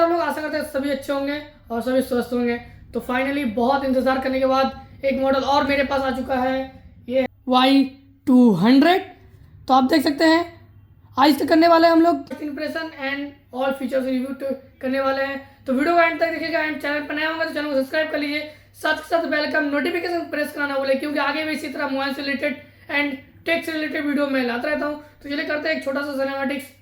आप लोग, आशा करते हैं सभी अच्छे होंगे और सभी स्वस्थ होंगे। तो फाइनली बहुत इंतजार करने के बाद एक मॉडल और मेरे पास आ चुका है, ये Y200। तो आप देख सकते हैं आज तक करने वाले हैं हम लोग impression and all features review करने वाले हैं। तो वीडियो को एंड तक देखिएगा। एंड चैनल पर नया होगा तो चैनल को सब्सक्राइब कर लीजिए, साथ के साथ बेल का नोटिफिकेशन प्रेस करना भूले, क्योंकि आगे भी इसी तरह मोबाइल से रिलेटेड एंड टेक से रिलेटेड वीडियो मैं लाता रहता हूँ। तो चलिए करते हैं एक छोटा सा सिनेमैटिक्स।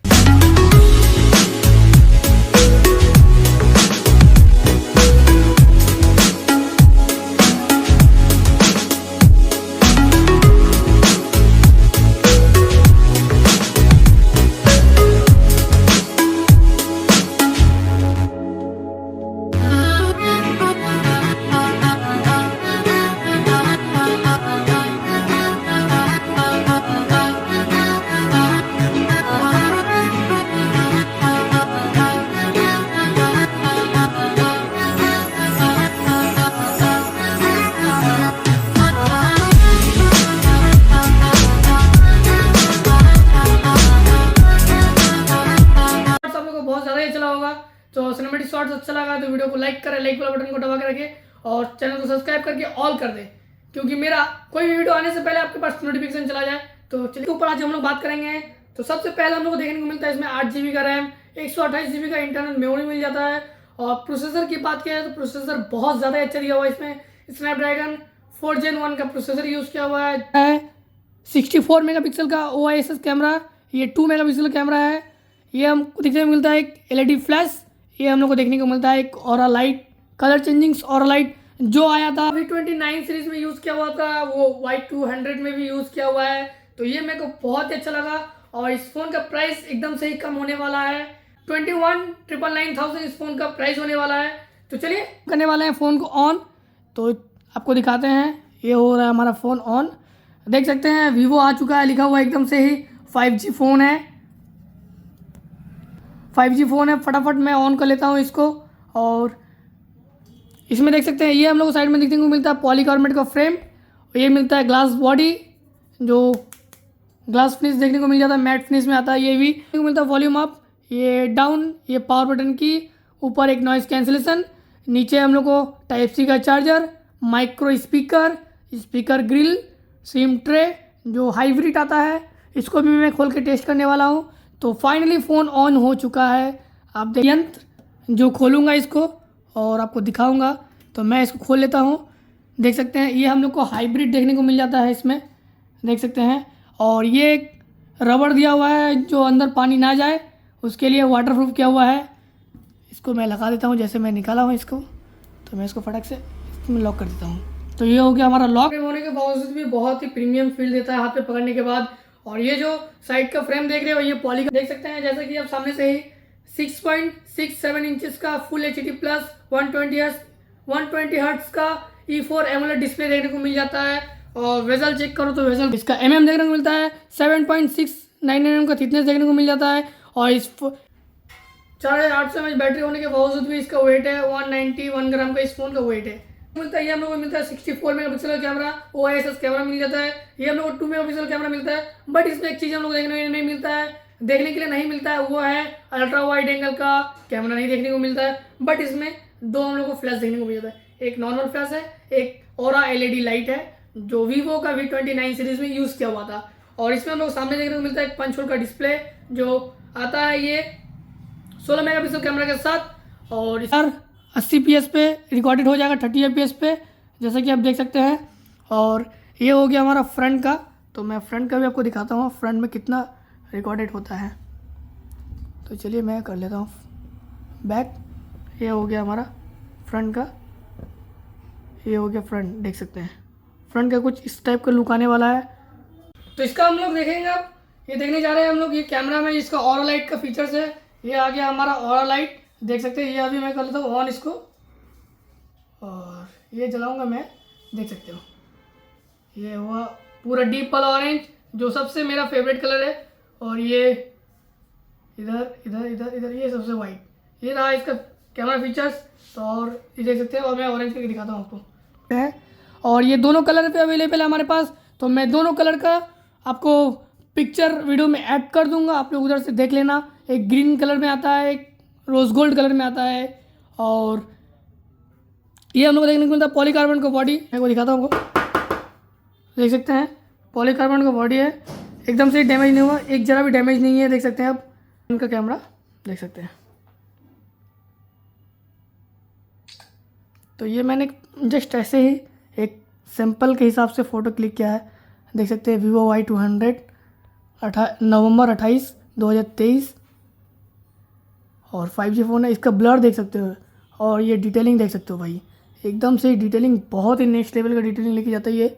बहुत ज़्यादा ही चला होगा, तो सिनेमैटिक शॉट्स अच्छा लगा तो वीडियो को लाइक करें, लाइक वाला बटन को दबा के रखें और चैनल को सब्सक्राइब करके ऑल कर दें, क्योंकि मेरा कोई भी वीडियो आने से पहले आपके पास नोटिफिकेशन चला जाए। तो चलिए ऊपर आज हम लोग बात करेंगे। तो सबसे पहले हम लोग को देखने को मिलता है इसमें 8 GB का रैम, 128 GB का इंटरनल मेमोरी मिल जाता है। और प्रोसेसर की बात किया जाए तो प्रोसेसर बहुत ज़्यादा अच्छा दिया हुआ है। इसमें स्नैपड्रैगन 4 Gen 1 का प्रोसेसर यूज़ किया हुआ है। 64 मेगापिक्सल का OIS कैमरा, ये 2 मेगापिक्सल कैमरा है। ये हमको देखने को मिलता है एक LED फ्लैश, ये हम लोग को देखने को मिलता है एक aura light, colour changings aura light जो आया था V29 सीरीज में यूज़ किया हुआ था, वो Y200 में भी यूज़ किया हुआ है। तो ये मेरे को बहुत ही अच्छा लगा। और इस फ़ोन का प्राइस एकदम से ही कम होने वाला है, 21,999,000 इस फ़ोन का प्राइस होने वाला है। तो चलिए करने वाले हैं फ़ोन को ऑन, तो आपको दिखाते हैं। ये हो रहा है हमारा फ़ोन ऑन, देख सकते हैं वीवो आ चुका है, लिखा हुआ एकदम से ही 5G फ़ोन है, 5G फ़ोन है। फटाफट मैं ऑन कर लेता हूँ इसको। और इसमें देख सकते हैं ये हम लोग को साइड में देखने को मिलता है पॉलीकार्बोनेट का फ्रेम, ये मिलता है ग्लास बॉडी, जो ग्लास फिनिश देखने को मिल जाता है, मैट फिनिश में आता है। ये भी देखने को मिलता है वॉल्यूम अप, ये डाउन, ये पावर बटन की, ऊपर एक नॉइज़ कैंसिलेशन, नीचे हम लोग को Type-C का charger, micro speaker, speaker grill, SIM tray जो हाइब्रिड आता है, इसको भी मैं खोल के टेस्ट करने वाला हूँ। तो फाइनली फ़ोन ऑन हो चुका है। आप देखिए यंत्र जो खोलूँगा इसको और आपको दिखाऊंगा। तो मैं इसको खोल लेता हूँ, देख सकते हैं ये हम लोग को हाइब्रिड देखने को मिल जाता है इसमें, देख सकते हैं। और ये एक रबड़ दिया हुआ है जो अंदर पानी ना जाए, उसके लिए वाटरप्रूफ किया हुआ है। इसको मैं लगा देता हूँ, जैसे मैं निकाला हूँ इसको, तो मैं इसको फटक से इसमें लॉक कर देता हूँ। तो ये हो गया हमारा लॉक। होने के बावजूद भी बहुत ही प्रीमियम फील देता है हाथ पे पकड़ने के बाद। और ये जो साइड का फ्रेम देख रहे हो, ये पॉली का देख सकते हैं, जैसा कि आप सामने से ही 6.67 इंचेस का फुल HD प्लस 120 हर्ट्ज का E4 AMOLED डिस्प्ले देखने को मिल जाता है। और वेजल चेक करो तो वेजल इसका mm देखने को मिलता है, 7.69 mm का थिकनेस देखने को मिल जाता है। और इस 4800 mAh बैटरी होने के बावजूद भी इसका वेट है 191 ग्राम का इस फोन का वेट है मिलता है। ये हम लोग को मिलता है 64 मेगापिक्सल का कैमरा, OIS कैमरा मिल जाता है। ये हम लोग को 2 मेगापिक्सल कैमरा मिलता है। बट इसमें एक चीज़ हम लोग देखने के लिए नहीं मिलता है, वो है अल्ट्रा वाइड एंगल का कैमरा नहीं देखने को मिलता है। बट इसमें दो हम लोग को फ्लैश देखने को मिल जाता है, एक नॉर्मल फ्लैश है, एक ऑरा LED लाइट है, जो वीवो का V29 सीरीज में यूज़ किया हुआ था। और इसमें हम लोग सामने देखने को मिलता है एक पंच होल का डिस्प्ले जो आता है ये 16 मेगापिक्सल कैमरा के साथ। और इस 80 PS पे रिकॉर्डेड हो जाएगा 30 FPS पे, जैसा कि आप देख सकते हैं। और ये हो गया हमारा फ्रंट का, तो मैं फ्रंट का भी आपको दिखाता हूँ फ्रंट में कितना रिकॉर्डेड होता है। तो चलिए मैं कर लेता हूँ बैक। ये हो गया हमारा फ्रंट का, ये हो गया फ्रंट, देख सकते हैं फ्रंट का कुछ इस टाइप का लुक आने वाला है। तो इसका हम लोग देखेंगे, अब ये देखने जा रहे हैं हम लोग। ये कैमरा में इसका ऑरा लाइट का फीचर्स है, ये आ गया हमारा ऑरा लाइट, देख सकते हैं। ये अभी मैं कर लेता हूँ ऑन इसको और ये जलाऊंगा मैं, देख सकते हो ये हुआ पूरा डीप वाला ऑरेंज जो सबसे मेरा फेवरेट कलर है। और ये इधर इधर इधर इधर ये सबसे वाइट, ये रहा इसका कैमरा फीचर्स। तो और ये देख सकते हैं, और मैं ऑरेंज करके दिखाता हूँ आपको है। और ये दोनों कलर पे अवेलेबल है हमारे पास, तो मैं दोनों कलर का आपको पिक्चर वीडियो में ऐड कर दूंगा, आप लोग उधर से देख लेना। एक ग्रीन कलर में आता है, एक रोज़ गोल्ड कलर में आता है। और ये हम लोग को देखने को मिलता है पॉलीकार्बोनेट का बॉडी। मैं को दिखाता हूँ आपको, देख सकते हैं पॉलीकार्बोनेट का बॉडी है, एकदम से डैमेज नहीं हुआ, एक जरा भी डैमेज नहीं है। देख सकते हैं आप इनका कैमरा देख सकते हैं। तो ये मैंने जस्ट ऐसे ही एक सैंपल के हिसाब से फ़ोटो क्लिक किया है। देख सकते हैं Vivo Y200 नवंबर 28 2023 और 5G फ़ोन है। इसका ब्लर देख सकते हो और ये डिटेलिंग देख सकते हो भाई, एकदम से डिटेलिंग बहुत ही नेक्स्ट लेवल का डिटेलिंग लेके जाता है ये।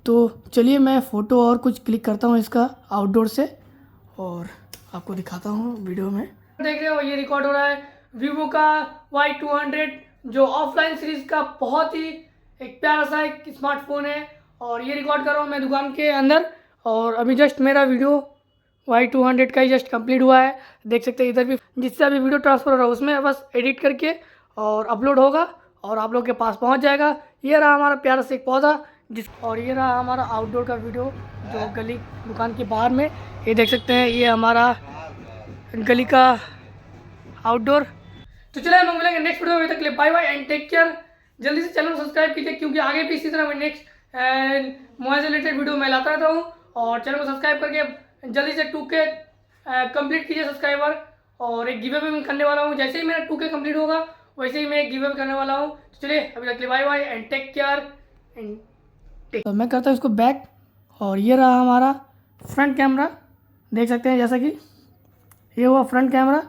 तो चलिए मैं फ़ोटो और कुछ क्लिक करता हूँ इसका आउटडोर से और आपको दिखाता हूँ वीडियो में। देख रहे हो ये रिकॉर्ड हो रहा है Vivo का Y200 जो ऑफलाइन सीरीज़ का बहुत ही एक प्यारा सा एक स्मार्टफोन है। और ये रिकॉर्ड कर रहा हूँ मैं दुकान के अंदर और अभी जस्ट मेरा वीडियो Y200 का ही जस्ट कंप्लीट हुआ है। देख सकते हैं इधर भी जिससे अभी वीडियो ट्रांसफ़र हो रहा है उसमें बस एडिट करके और अपलोड होगा और आप लोग के पास पहुंच जाएगा। ये रहा हमारा प्यारा सा एक पौधा और ये रहा हमारा आउटडोर का वीडियो जो गली दुकान के बाहर में, ये देख सकते हैं ये हमारा गली का आउटडोर। तो चलिए हम लोग मिलेंगे नेक्स्ट वीडियो में, तक के लिए bye bye and take care. जल्दी से चैनल को सब्सक्राइब कीजिए क्योंकि आगे भी इसी तरह मैं नेक्स्ट मोबाइल से रिलेटेड वीडियो मैं लाता रहता हूँ। और चैनल को सब्सक्राइब करके जल्दी से 2K कंप्लीट कीजिए सब्सक्राइबर। और एक गिव अवे मैं करने वाला हूँ, जैसे ही मेरा 2K कंप्लीट होगा वैसे ही मैं एक गिव अवे करने वाला हूँ। तो चलिए अभी तक के लिए bye bye and take care and तो मैं करता हूँ इसको बैक। और ये रहा हमारा फ्रंट कैमरा, देख सकते हैं जैसा कि ये हुआ फ्रंट कैमरा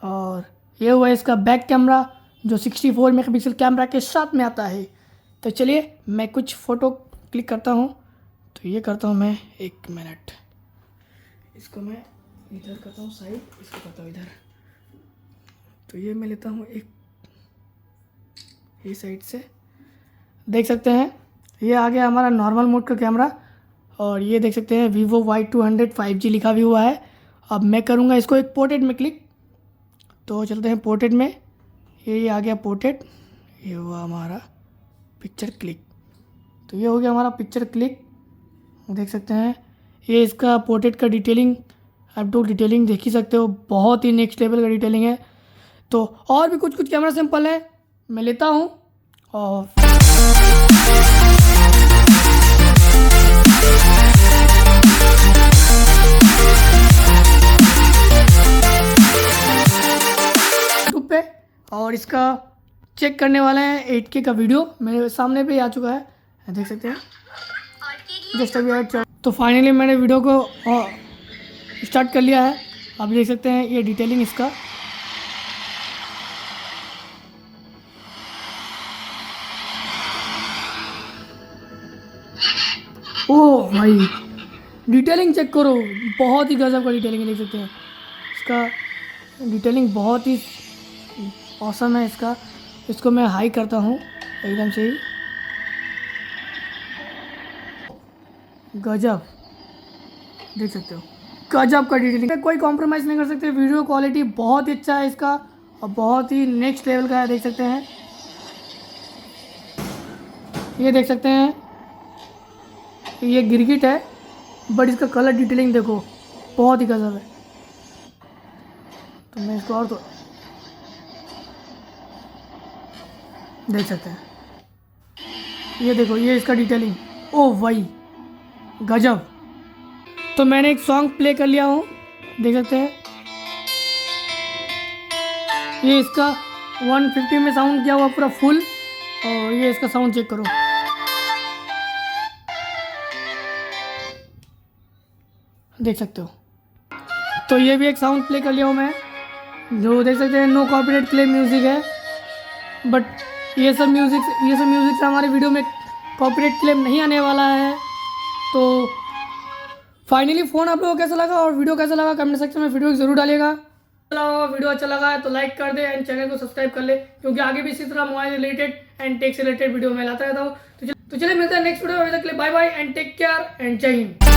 और ये हुआ इसका बैक कैमरा जो 64 मेगापिक्सल कैमरा के साथ में आता है। तो चलिए मैं कुछ फ़ोटो क्लिक करता हूँ। तो ये करता हूँ मैं 1 मिनट, इसको मैं इधर करता हूँ साइड, इसको करता हूँ इधर। तो ये मैं लेता हूँ एक ये साइड से, देख सकते हैं ये आ गया हमारा नॉर्मल मोड का कैमरा। और ये देख सकते हैं Vivo Y200 5G लिखा भी हुआ है। अब मैं करूँगा इसको एक पोर्ट्रेट में क्लिक। तो चलते हैं पोर्ट्रेट में, ये आ गया पोर्ट्रेट, ये हुआ हमारा पिक्चर क्लिक। तो ये हो गया हमारा पिक्चर क्लिक, देख सकते हैं ये इसका पोर्ट्रेट का डिटेलिंग, आप तो डिटेलिंग देख ही सकते हो, बहुत ही नेक्स्ट लेवल का डिटेलिंग है। तो और भी कुछ कैमरा सैंपल है मैं लेता हूँ और यूट्यूब पे और इसका चेक करने वाले हैं 8K का वीडियो मेरे सामने पे आ चुका है, देख सकते हैं जस्ट अभी ऐड चल। तो फाइनली मैंने वीडियो को स्टार्ट कर लिया है। आप देख सकते हैं ये डिटेलिंग इसका, ओह भाई डिटेलिंग चेक करो, बहुत ही गजब का डिटेलिंग देख सकते हैं इसका डिटेलिंग बहुत ही औसम है इसका। इसको मैं हाई करता हूँ एकदम से ही, गजब देख सकते हो गजब का डिटेलिंग, कोई कॉम्प्रोमाइज़ नहीं कर सकते। वीडियो क्वालिटी बहुत ही अच्छा है इसका और बहुत ही नेक्स्ट लेवल का है, देख सकते हैं ये देख सकते हैं ये गिरगिट है बट इसका कलर डिटेलिंग देखो बहुत ही गजब है। तो मैं इसको और तो देख सकते हैं ये देखो ये इसका डिटेलिंग, ओ भाई गजब। तो मैंने एक सॉन्ग प्ले कर लिया हूँ, देख सकते हैं ये इसका 150 में साउंड किया हुआ पूरा फुल। और ये इसका साउंड चेक करो, देख सकते हो। तो ये भी एक साउंड प्ले कर लिया हूँ मैं, जो देख सकते हैं नो कॉपीराइट क्लेम म्यूज़िक है। बट ये सब म्यूज़िक से हमारे वीडियो में कॉपीराइट क्लेम नहीं आने वाला है। तो फाइनली फ़ोन आप लोगों को कैसा लगा और वीडियो कैसा लगा कमेंट सेक्शन में फीडबैक जरूर डालिएगा। वीडियो अच्छा लगा है तो लाइक कर दे एंड चैनल को सब्सक्राइब कर ले क्योंकि आगे भी इसी तरह मोबाइल रिलेटेड एंड टेक से रिलेटेड वीडियो मैं लाता रहता हूँ। तो चलिए मिलते हैं नेक्स्ट वीडियो में, तक के लिए bye bye and take care and जय हिंद।